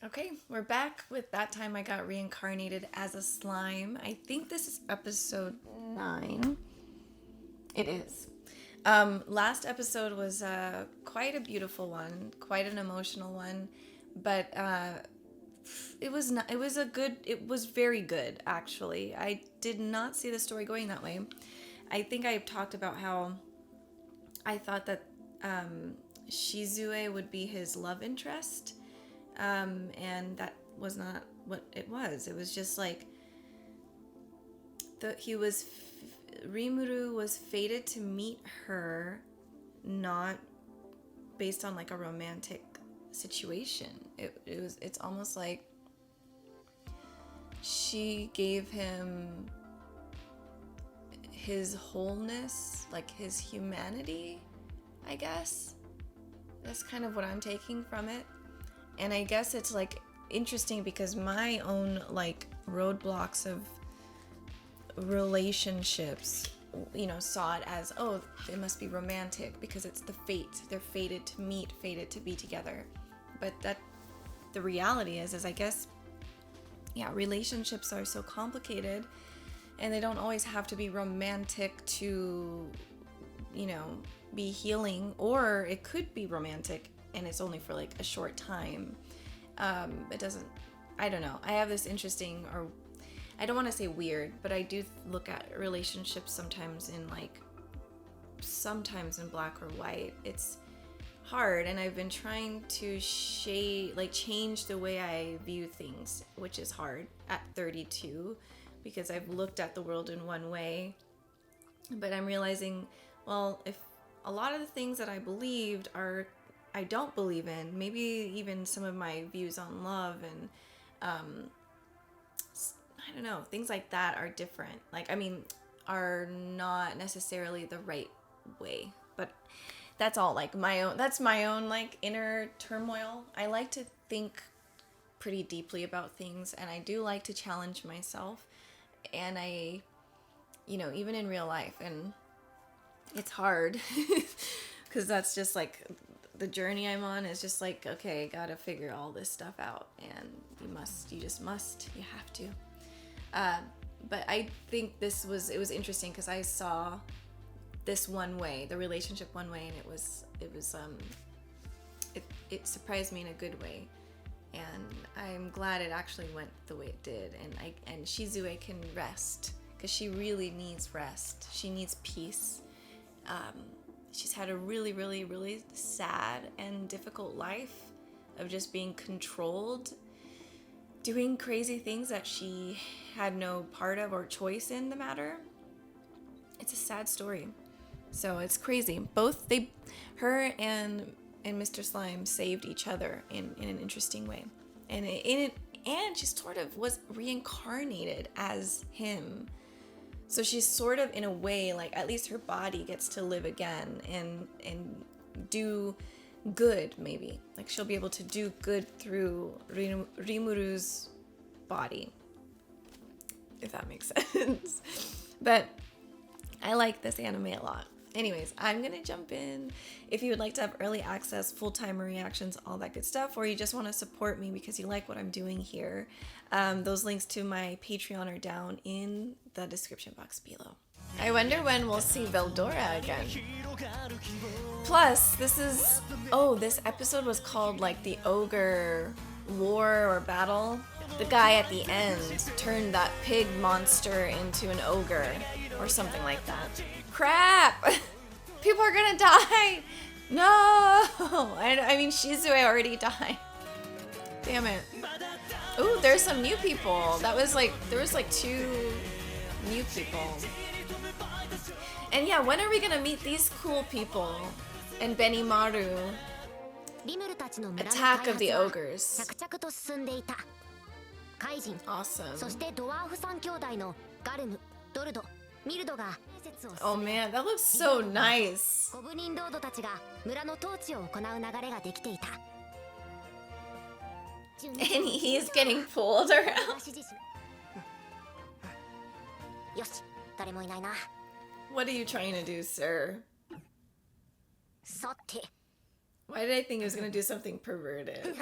Okay, we're back with That Time I Got Reincarnated as a Slime. I think this is episode 9. It is. Last episode was quite a beautiful one, quite an emotional one, but it was very good, actually. I did not see the story going that way. I think I talked about how I thought that Shizu would be his love interest. And that was not what it was. It was just like Rimuru was fated to meet her, not based on like a romantic situation. It's almost like she gave him his wholeness, like his humanity, I guess. That's kind of what I'm taking from it. And I guess it's like interesting because my own like roadblocks of relationships, saw it as, oh, it must be romantic because it's the fate. They're fated to meet, fated to be together. But the reality is I guess, relationships are so complicated and they don't always have to be romantic to, be healing, or it could be romantic and it's only for like a short time. It doesn't, I don't know. I have this interesting, or I don't want to say weird, but I do look at relationships sometimes in black or white. It's hard, and I've been trying to change the way I view things, which is hard at 32 because I've looked at the world in one way, but I'm realizing, well, if a lot of the things that I believed I don't believe in, maybe even some of my views on love and I don't know, things like that are different. Are not necessarily the right way. But that's all like my own like inner turmoil. I like to think pretty deeply about things, and I do like to challenge myself, and I even in real life, and it's hard because that's just like the journey I'm on is just like, okay, gotta figure all this stuff out, and you have to. But I think it was interesting because I saw this one way, the relationship one way, and it surprised me in a good way, and I'm glad it actually went the way it did, and Shizu can rest because she really needs rest. She needs peace. She's had a really, really, really sad and difficult life of just being controlled, doing crazy things that she had no part of or choice in the matter. It's a sad story. So it's crazy. Both her and Mr. Slime saved each other in an interesting way. And she sort of was reincarnated as him. So she's sort of, in a way, like, at least her body gets to live again and do good, maybe. Like, she'll be able to do good through Rimuru's body, if that makes sense. But I like this anime a lot. Anyways, I'm going to jump in. If you would like to have early access, full-time reactions, all that good stuff, or you just want to support me because you like what I'm doing here, those links to my Patreon are down in the description box below. I wonder when we'll see Veldora again. Plus, this episode was called like the Ogre War or Battle. The guy at the end turned that pig monster into an ogre or something like that. Crap! People are gonna die! No! I mean, Shizu already died. Damn it. Ooh, there's some new people. There was like 2 new people. And yeah, when are we gonna meet these cool people? And Benimaru. Attack of the Ogres. Awesome. Oh man, that looks so nice. And he's getting pulled around. What are you trying to do, sir? Why did I think he was gonna do something perverted?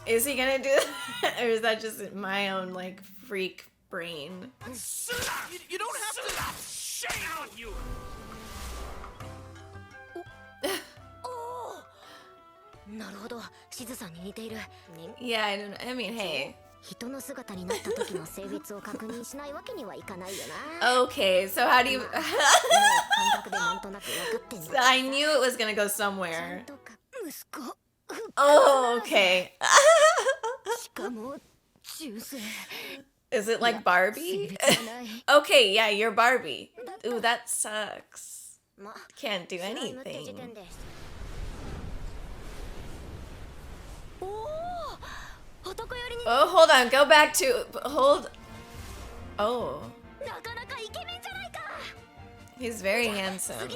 Is he gonna do that? Or is that just my own, like, freak brain? You don't have to. Shame on you. Yeah, I don't. I mean, hey. Okay, so how do you? I knew it was gonna go somewhere. Oh, okay. Is it like Barbie? Okay, yeah, you're Barbie. Ooh, that sucks. Can't do anything. Oh, hold on. Go back to... Hold... Oh. He's very handsome.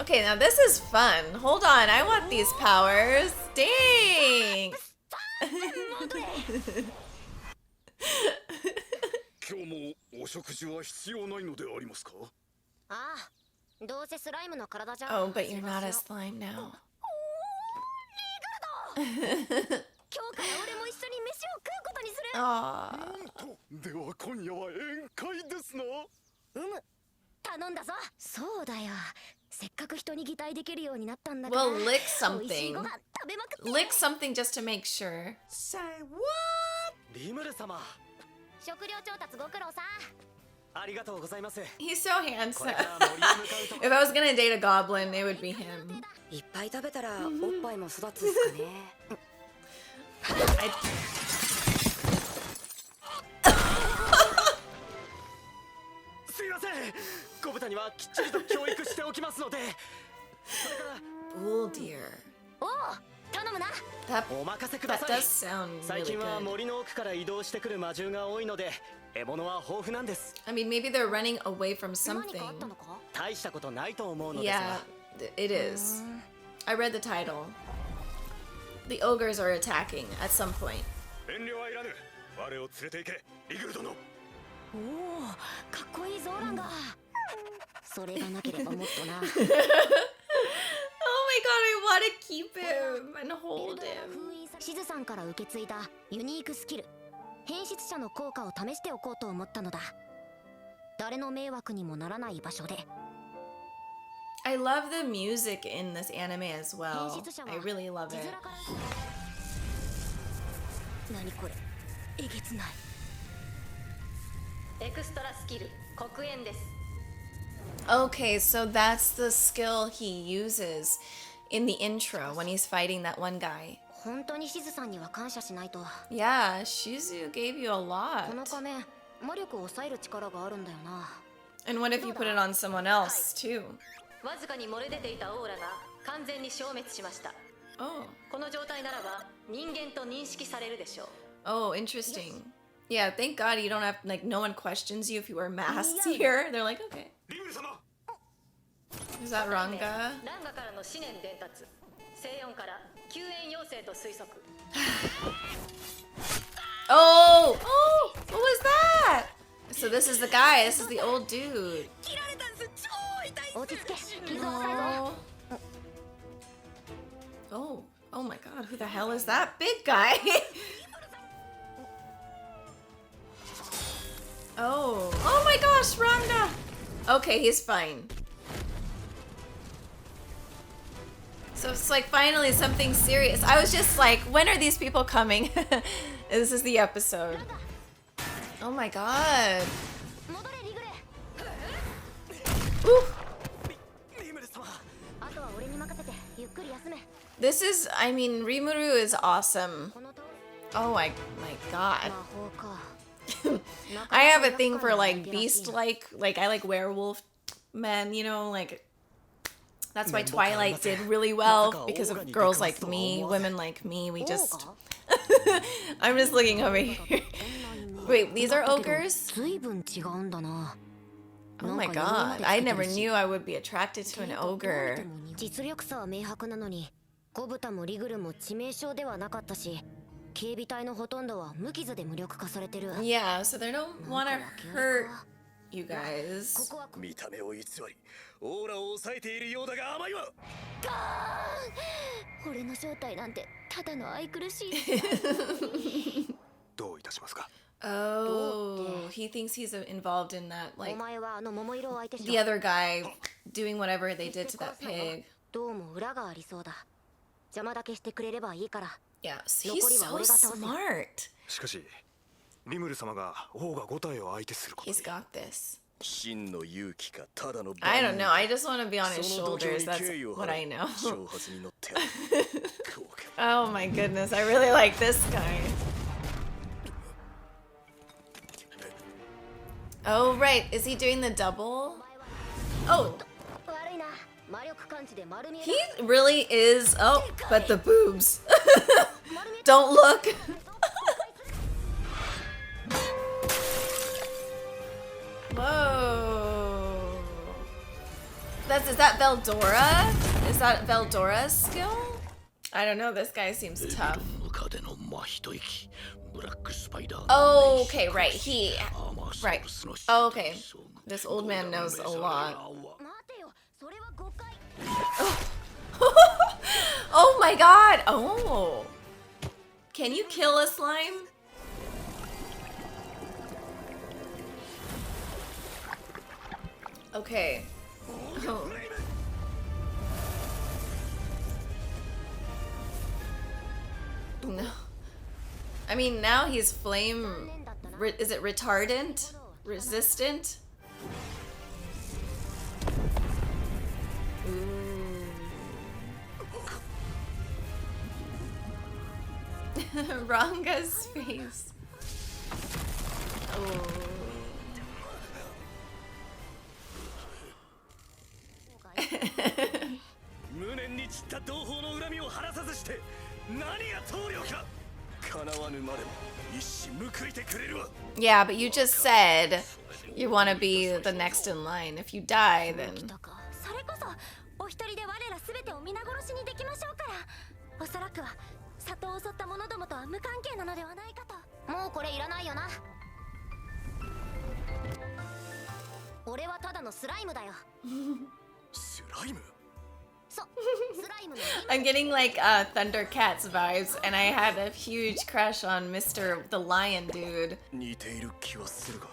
Okay, now this is fun. Hold on. I want these powers. Dang! Oh, but you're not a slime now. Well, lick something. Lick something just to make sure. Say what? He's so handsome. If I was gonna date a goblin, it would be him. Bull deer. That does sound really good. I mean, maybe they're running away from something. Yeah, it is. I read the title. The ogres are attacking at some point. Oh my god, I want to keep him and hold him. I love the music in this anime as well. I really love it. Okay, so that's the skill he uses in the intro when he's fighting that one guy. Yeah, Shizu gave you a lot. And what if you put it on someone else too? Oh. Oh, interesting. Yeah, thank God you don't have, like, no one questions you if you wear masks here. They're like, okay. Is that Ranga? Oh! Oh! What was that? So this is the guy. This is the old dude. Oh. Oh. Oh my god, who the hell is that big guy? Oh. Oh my gosh, Ranga! Okay, he's fine. So it's like finally something serious. I was just like, when are these people coming? This is the episode. Oh my god. Ooh. This is, I mean, Rimuru is awesome. Oh my god. I have a thing for like beast-like, I like werewolf men, you know, like that's why Twilight did really well because of girls like me, women like me. We just I'm just looking over here. Wait, these are ogres? Oh my god, I never knew I would be attracted to an ogre. Yeah, so they don't want to hurt you guys. 見た目を偽りオーラを抑えているようだが甘いわ。俺の正体なんてただの愛くるしい。どういたしますか。 Oh, he thinks he's involved in that, お like 前はあの桃色を相手し the ろ。 other guy doing whatever they did to that pig. どうも裏がありそうだ。邪魔だけしてくれればいいから。 Yeah, he's so smart. しかしリムル様が王が5体を相手することに He's got this. 真の勇気かただの I don't know. I just want to be on his その度胸 shoulders. に That's 敬意を what 払 I い know. 挑発に乗ってやる。こうか Oh my goodness, I really like this guy. Oh, right. Is he doing the double? Oh, 悪いな。魔力感知で丸見えだ。 he really is. Oh, but the boobs. Don't look. Whoa. Is that Veldora? Is that Veldora's skill? I don't know. This guy seems tough. ムカデの真一息ブラックスパイダー Oh, okay, right. Right. Oh, okay. This old man knows a lot. 待てよ。それは誤解。 Oh my god! Oh! Can you kill a slime? Okay. Oh. No. I mean, now he's flame... is it retardant? Resistant? Ranga's face. Oh. 無念に散った同胞の恨みを晴らさずして何が棟梁か。叶わぬまでも一矢報いてくれるわ。 Yeah, but you just said you want to be the next in line. If you die, then それこそお一人で我らすべてを皆殺しにできましょうから。おそらくは里を襲った者どもとは無関係なのではないかと。もうこれいらないよな。俺はただのスライムだよ。スライム。そう、スライムの I'm getting like Thundercats vibes, and I had a huge crush on Mr. the Lion dude. 似ている気はするが。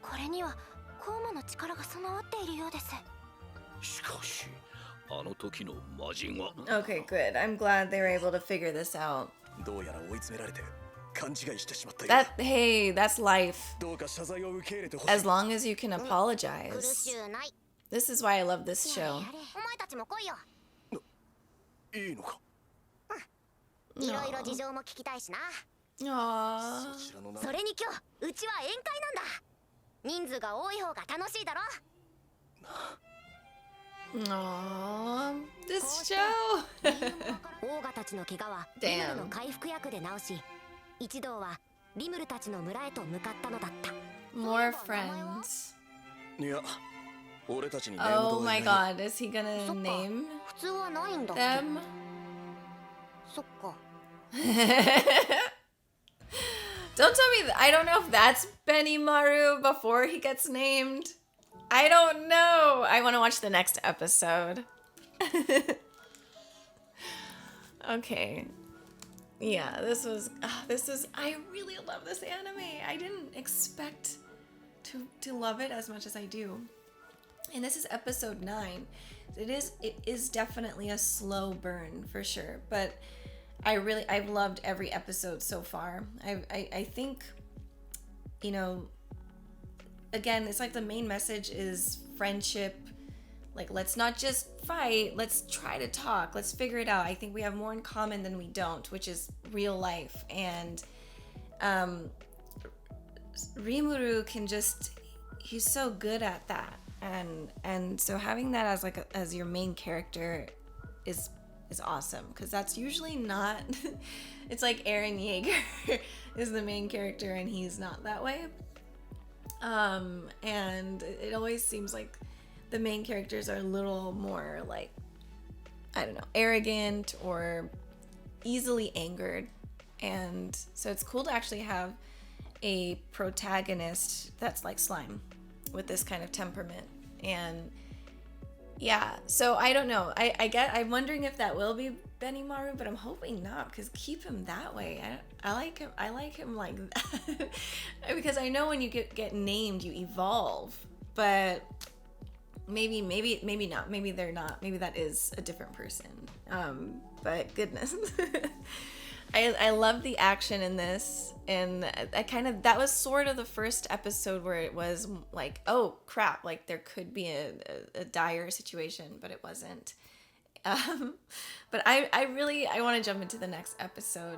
これには高魔の力が備わっているようです。しかしあの時の魔人は Okay, good. I'm glad they were able to figure this out. どうやら追い詰められて勘違いしてしまったよ。 Hey, that's life. どうか謝罪を受け入れてほしい。 As long as you can 苦 apologize. しゅうない。 This is why I love this show. お前たちも来いよ。いいのか。いろいろ事情も聞きたいしな。 Aww. そちらの名それに今日うちは宴会なんだ。人数が多い方が楽しいだろ。 Aww. This show. オーガたちの怪我は Damn. リムルの回復薬で治し、一同はリムルたちの村へと向かったのだった。 More friends. いや、俺たちにネーム Oh ドは my いない。 god, is he gonna name 普通はないんだっけ。 them? そっか。 Don't tell me I don't know if that's Benimaru before he gets named. I don't know. I want to watch the next episode. Okay. Yeah, this is I really love this anime. I didn't expect to love it as much as I do. And this is episode 9. It is definitely a slow burn for sure, but I've loved every episode so far. I think, you know, again, it's like the main message is friendship. Like, let's not just fight, let's try to talk, let's figure it out. I think we have more in common than we don't, which is real life. And Rimuru can he's so good at that. And so having that as your main character is awesome, because that's usually not it's like Eren Yeager is the main character and he's not that way, and it always seems like the main characters are a little more like, I don't know, arrogant or easily angered. And so it's cool to actually have a protagonist that's like slime with this kind of temperament. And yeah, so I don't know. I'm wondering if that will be Benimaru, but I'm hoping not, because keep him that way. I like him like that. Because I know when you get named, you evolve, but maybe not. Maybe they're not. Maybe that is a different person. But goodness. I love the action in this, and that was sort of the first episode where it was like, oh crap, like there could be a dire situation, but it wasn't. But I want to jump into the next episode.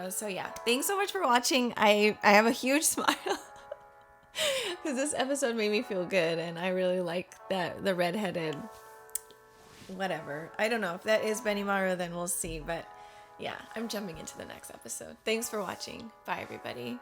So yeah, thanks so much for watching. I have a huge smile because this episode made me feel good, and I really like that the redheaded whatever. I don't know if that is Benimaru, then we'll see, but yeah, I'm jumping into the next episode. Thanks for watching. Bye, everybody.